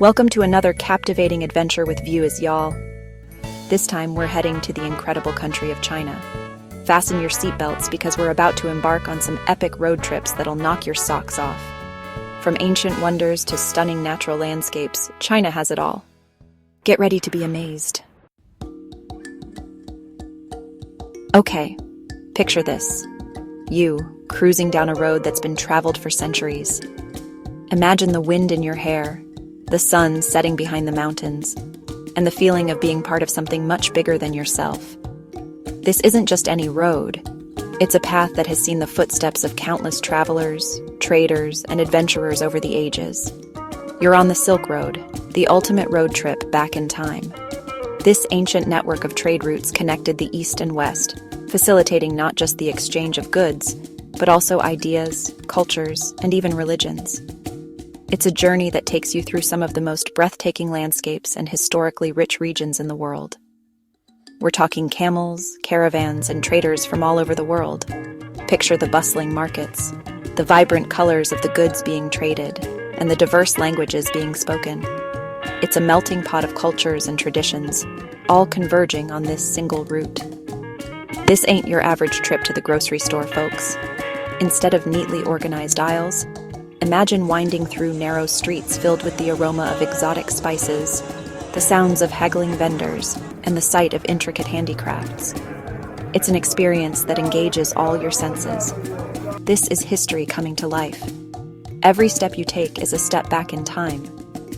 Welcome to another captivating adventure with ViewX, y'all. This time we're heading to the incredible country of China. Fasten your seatbelts because we're about to embark on some epic road trips that'll knock your socks off. From ancient wonders to stunning natural landscapes, China has it all. Get ready to be amazed. Okay, picture this. You, cruising down a road that's been traveled for centuries. Imagine the wind in your hair, the sun setting behind the mountains, and the feeling of being part of something much bigger than yourself. This isn't just any road. It's a path that has seen the footsteps of countless travelers, traders, and adventurers over the ages. You're on the Silk Road, the ultimate road trip back in time. This ancient network of trade routes connected the East and West, facilitating not just the exchange of goods, but also ideas, cultures, and even religions. It's a journey that takes you through some of the most breathtaking landscapes and historically rich regions in the world. We're talking camels, caravans, and traders from all over the world. Picture the bustling markets, the vibrant colors of the goods being traded, and the diverse languages being spoken. It's a melting pot of cultures and traditions, all converging on this single route. This ain't your average trip to the grocery store, folks. Instead of neatly organized aisles, imagine winding through narrow streets filled with the aroma of exotic spices, the sounds of haggling vendors, and the sight of intricate handicrafts. It's an experience that engages all your senses. This is history coming to life. Every step you take is a step back in time,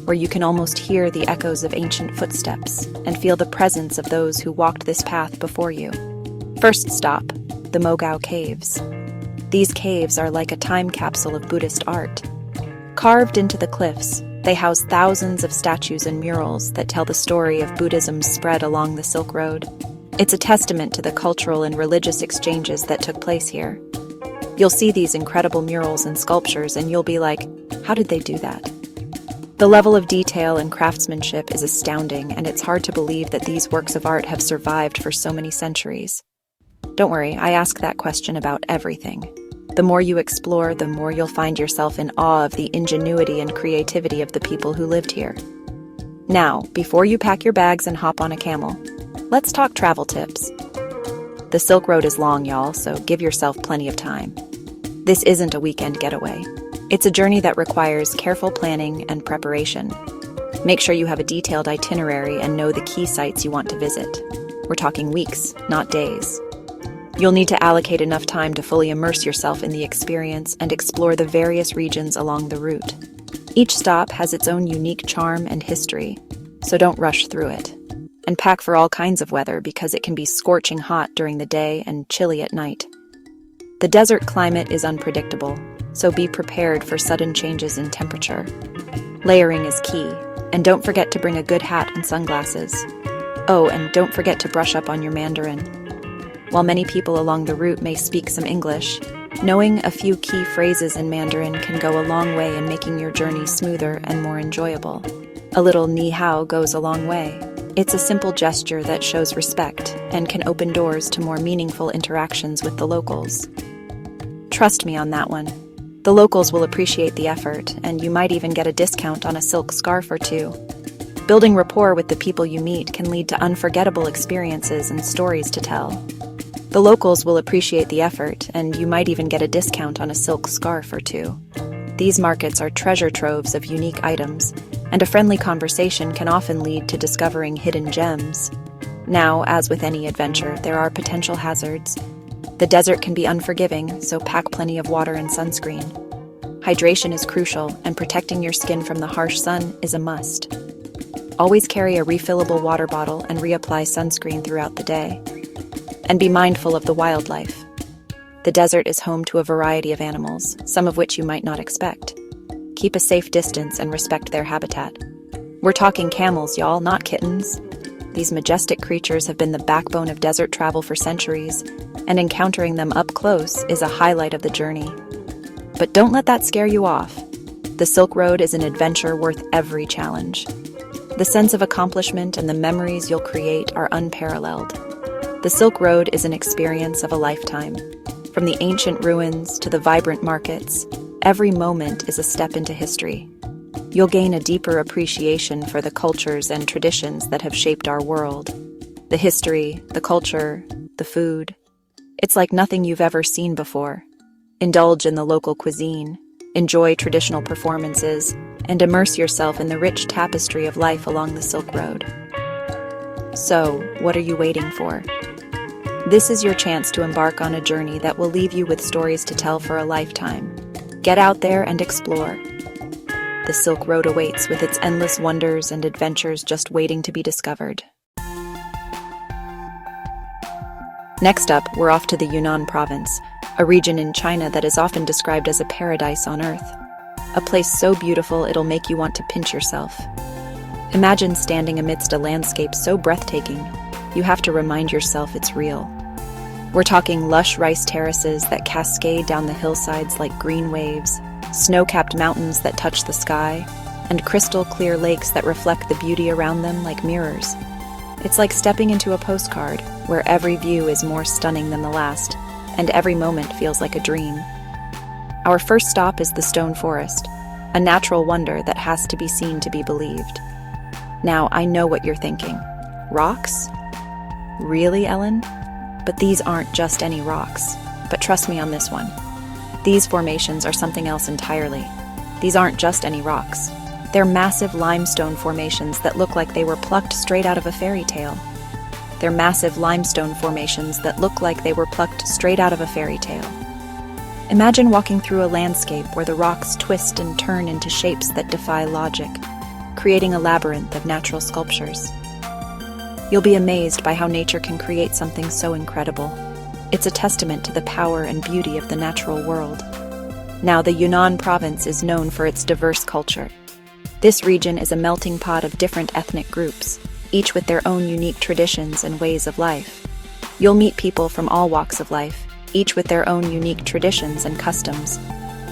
where you can almost hear the echoes of ancient footsteps and feel the presence of those who walked this path before you. First stop, the Mogao Caves. These caves are like a time capsule of Buddhist art. Carved into the cliffs, they house thousands of statues and murals that tell the story of Buddhism's spread along the Silk Road. It's a testament to the cultural and religious exchanges that took place here. You'll see these incredible murals and sculptures and you'll be like, how did they do that? The level of detail and craftsmanship is astounding, and it's hard to believe that these works of art have survived for so many centuries. Don't worry, I ask that question about everything. The more you explore, the more you'll find yourself in awe of the ingenuity and creativity of the people who lived here. Now, before you pack your bags and hop on a camel, let's talk travel tips. The Silk Road is long, y'all, so give yourself plenty of time. This isn't a weekend getaway. It's a journey that requires careful planning and preparation. Make sure you have a detailed itinerary and know the key sites you want to visit. We're talking weeks, not days. You'll need to allocate enough time to fully immerse yourself in the experience and explore the various regions along the route. Each stop has its own unique charm and history, so don't rush through it. And pack for all kinds of weather because it can be scorching hot during the day and chilly at night. The desert climate is unpredictable, so be prepared for sudden changes in temperature. Layering is key, and don't forget to bring a good hat and sunglasses. Oh, and don't forget to brush up on your Mandarin. While many people along the route may speak some English, knowing a few key phrases in Mandarin can go a long way in making your journey smoother and more enjoyable. A little ni hao goes a long way. It's a simple gesture that shows respect and can open doors to more meaningful interactions with the locals. Trust me on that one. The locals will appreciate the effort, and you might even get a discount on a silk scarf or two. Building rapport with the people you meet can lead to unforgettable experiences and stories to tell. The locals will appreciate the effort, and you might even get a discount on a silk scarf or two. These markets are treasure troves of unique items, and a friendly conversation can often lead to discovering hidden gems. Now, as with any adventure, there are potential hazards. The desert can be unforgiving, so pack plenty of water and sunscreen. Hydration is crucial, and protecting your skin from the harsh sun is a must. Always carry a refillable water bottle and reapply sunscreen throughout the day. And be mindful of the wildlife. The desert is home to a variety of animals, some of which you might not expect. Keep a safe distance and respect their habitat. We're talking camels, y'all, not kittens. These majestic creatures have been the backbone of desert travel for centuries, and encountering them up close is a highlight of the journey. But don't let that scare you off. The Silk Road is an adventure worth every challenge. The sense of accomplishment and the memories you'll create are unparalleled. The Silk Road is an experience of a lifetime. From the ancient ruins to the vibrant markets, every moment is a step into history. You'll gain a deeper appreciation for the cultures and traditions that have shaped our world. The history, the culture, the food. It's like nothing you've ever seen before. Indulge in the local cuisine, enjoy traditional performances, and immerse yourself in the rich tapestry of life along the Silk Road. So, what are you waiting for? This is your chance to embark on a journey that will leave you with stories to tell for a lifetime. Get out there and explore. The Silk Road awaits with its endless wonders and adventures just waiting to be discovered. Next up, we're off to the Yunnan province, a region in China that is often described as a paradise on Earth. A place so beautiful it'll make you want to pinch yourself. Imagine standing amidst a landscape so breathtaking, you have to remind yourself it's real. We're talking lush rice terraces that cascade down the hillsides like green waves, snow-capped mountains that touch the sky, and crystal-clear lakes that reflect the beauty around them like mirrors. It's like stepping into a postcard, where every view is more stunning than the last, and every moment feels like a dream. Our first stop is the Stone Forest, a natural wonder that has to be seen to be believed. Now, I know what you're thinking. Rocks? Really, Ellen? But these aren't just any rocks. But trust me on this one. These formations are something else entirely. These aren't just any rocks. They're massive limestone formations that look like they were plucked straight out of a fairy tale. They're massive limestone formations that look like they were plucked straight out of a fairy tale. Imagine walking through a landscape where the rocks twist and turn into shapes that defy logic, creating a labyrinth of natural sculptures. You'll be amazed by how nature can create something so incredible. It's a testament to the power and beauty of the natural world. Now, the Yunnan province is known for its diverse culture. This region is a melting pot of different ethnic groups, each with their own unique traditions and ways of life. You'll meet people from all walks of life, each with their own unique traditions and customs.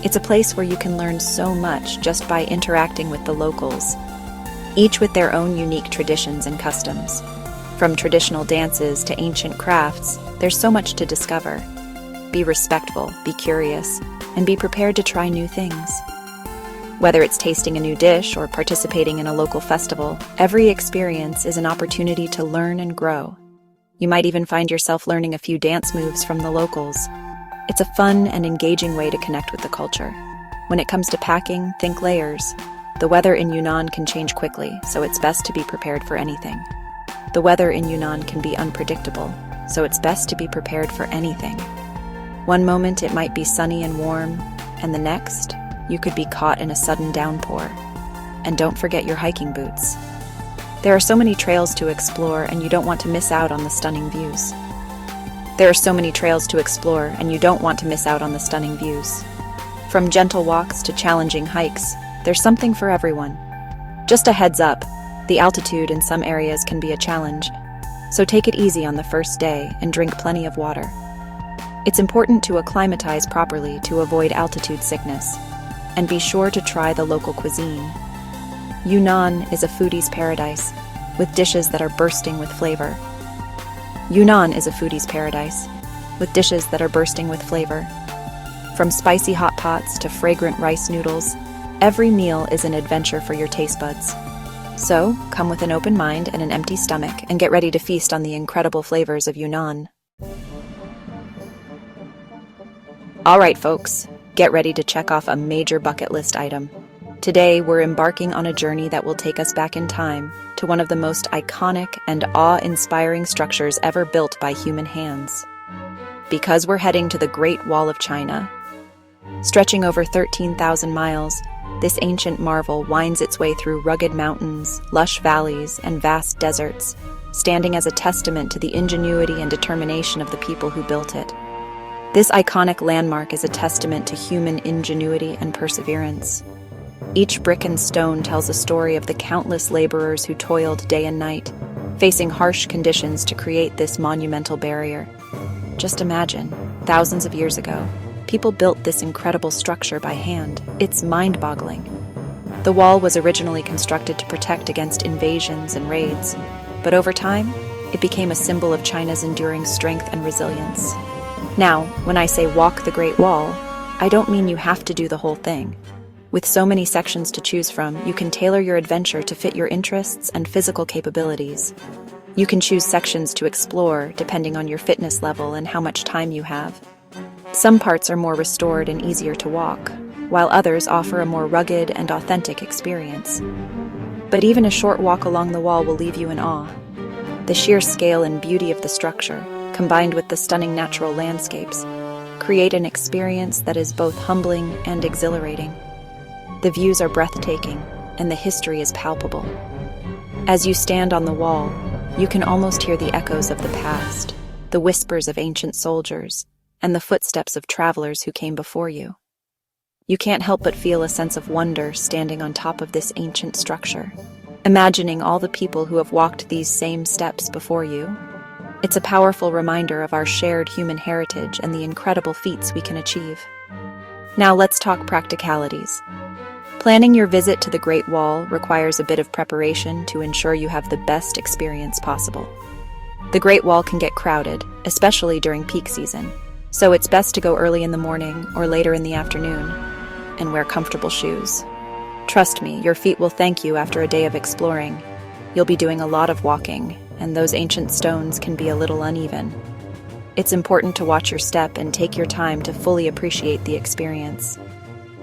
It's a place where you can learn so much just by interacting with the locals, each with their own unique traditions and customs. From traditional dances to ancient crafts, there's so much to discover. Be respectful, be curious, and be prepared to try new things. Whether it's tasting a new dish or participating in a local festival, every experience is an opportunity to learn and grow. You might even find yourself learning a few dance moves from the locals. It's a fun and engaging way to connect with the culture. When it comes to packing, think layers. The weather in Yunnan can change quickly, so it's best to be prepared for anything. The weather in Yunnan can be unpredictable, so it's best to be prepared for anything. One moment it might be sunny and warm, and the next, you could be caught in a sudden downpour. And don't forget your hiking boots. There are so many trails to explore, and you don't want to miss out on the stunning views. From gentle walks to challenging hikes, there's something for everyone. Just a heads up, the altitude in some areas can be a challenge, so take it easy on the first day and drink plenty of water. It's important to acclimatize properly to avoid altitude sickness, and be sure to try the local cuisine. Yunnan is a foodie's paradise, with dishes that are bursting with flavor. From spicy hot pots to fragrant rice noodles, every meal is an adventure for your taste buds. So, come with an open mind and an empty stomach and get ready to feast on the incredible flavors of Yunnan. All right, folks, get ready to check off a major bucket list item. Today, we're embarking on a journey that will take us back in time to one of the most iconic and awe-inspiring structures ever built by human hands. Because we're heading to the Great Wall of China. Stretching over 13,000 miles, this ancient marvel winds its way through rugged mountains, lush valleys, and vast deserts, standing as a testament to the ingenuity and determination of the people who built it. This iconic landmark is a testament to human ingenuity and perseverance. Each brick and stone tells a story of the countless laborers who toiled day and night, facing harsh conditions to create this monumental barrier. Just imagine, thousands of years ago, people built this incredible structure by hand. It's mind-boggling. The wall was originally constructed to protect against invasions and raids, but over time, it became a symbol of China's enduring strength and resilience. Now, when I say walk the Great Wall, I don't mean you have to do the whole thing. With so many sections to choose from, you can tailor your adventure to fit your interests and physical capabilities. You can choose sections to explore depending on your fitness level and how much time you have. Some parts are more restored and easier to walk, while others offer a more rugged and authentic experience. But even a short walk along the wall will leave you in awe. The sheer scale and beauty of the structure, combined with the stunning natural landscapes, create an experience that is both humbling and exhilarating. The views are breathtaking, and the history is palpable. As you stand on the wall, you can almost hear the echoes of the past, the whispers of ancient soldiers, and the footsteps of travelers who came before you. You can't help but feel a sense of wonder standing on top of this ancient structure, imagining all the people who have walked these same steps before you. It's a powerful reminder of our shared human heritage and the incredible feats we can achieve. Now let's talk practicalities. Planning your visit to the Great Wall requires a bit of preparation to ensure you have the best experience possible. The Great Wall can get crowded, especially during peak season, so it's best to go early in the morning or later in the afternoon and wear comfortable shoes. Trust me, your feet will thank you after a day of exploring. You'll be doing a lot of walking, and those ancient stones can be a little uneven. It's important to watch your step and take your time to fully appreciate the experience.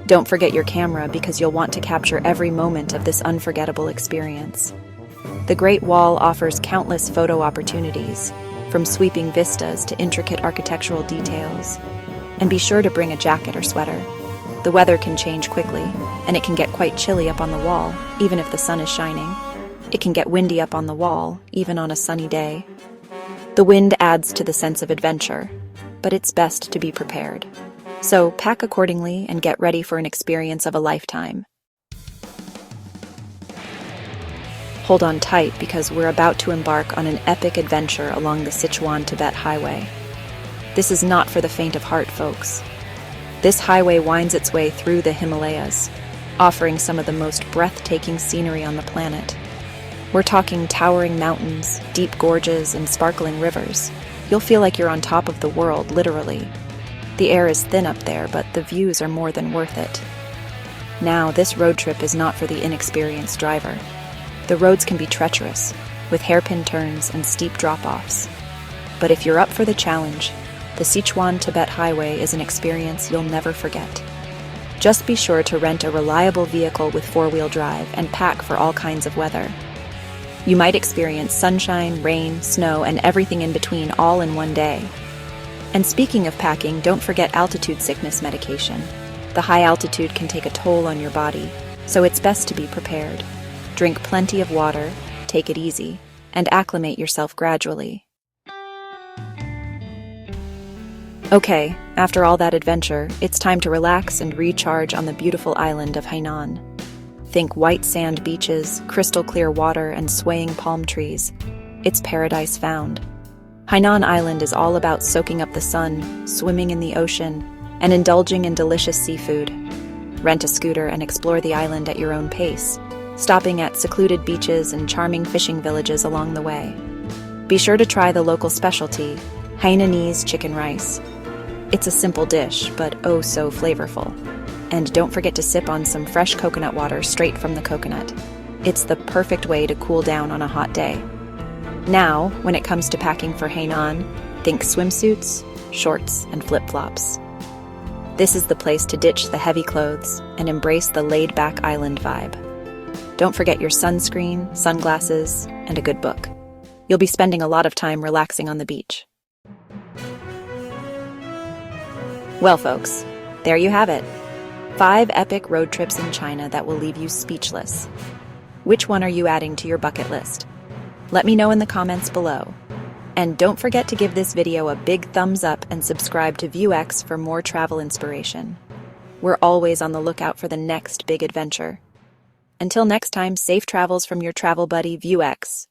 Don't forget your camera because you'll want to capture every moment of this unforgettable experience. The Great Wall offers countless photo opportunities, from sweeping vistas to intricate architectural details. And be sure to bring a jacket or sweater. The weather can change quickly, and it can get quite chilly up on the wall, even if the sun is shining. It can get windy up on the wall, even on a sunny day. The wind adds to the sense of adventure, but it's best to be prepared. So pack accordingly and get ready for an experience of a lifetime. Hold on tight because we're about to embark on an epic adventure along the Sichuan-Tibet Highway. This is not for the faint of heart, folks. This highway winds its way through the Himalayas, offering some of the most breathtaking scenery on the planet. We're talking towering mountains, deep gorges, and sparkling rivers. You'll feel like you're on top of the world, literally. The air is thin up there, but the views are more than worth it. Now, this road trip is not for the inexperienced driver. The roads can be treacherous, with hairpin turns and steep drop-offs. But if you're up for the challenge, the Sichuan-Tibet Highway is an experience you'll never forget. Just be sure to rent a reliable vehicle with four-wheel drive and pack for all kinds of weather. You might experience sunshine, rain, snow, and everything in between all in one day. And speaking of packing, don't forget altitude sickness medication. The high altitude can take a toll on your body, so it's best to be prepared. Drink plenty of water, take it easy, and acclimate yourself gradually. Okay, after all that adventure, it's time to relax and recharge on the beautiful island of Hainan. Think white sand beaches, crystal clear water, and swaying palm trees. It's paradise found. Hainan Island is all about soaking up the sun, swimming in the ocean, and indulging in delicious seafood. Rent a scooter and explore the island at your own pace, stopping at secluded beaches and charming fishing villages along the way. Be sure to try the local specialty, Hainanese chicken rice. It's a simple dish, but oh so flavorful. And don't forget to sip on some fresh coconut water straight from the coconut. It's the perfect way to cool down on a hot day. Now, when it comes to packing for Hainan, think swimsuits, shorts, and flip-flops. This is the place to ditch the heavy clothes and embrace the laid-back island vibe. Don't forget your sunscreen, sunglasses, and a good book. You'll be spending a lot of time relaxing on the beach. Well, folks, there you have it. 5 epic road trips in China that will leave you speechless. Which one are you adding to your bucket list? Let me know in the comments below. And don't forget to give this video a big thumbs up and subscribe to ViewX for more travel inspiration. We're always on the lookout for the next big adventure. Until next time, safe travels from your travel buddy, VueX.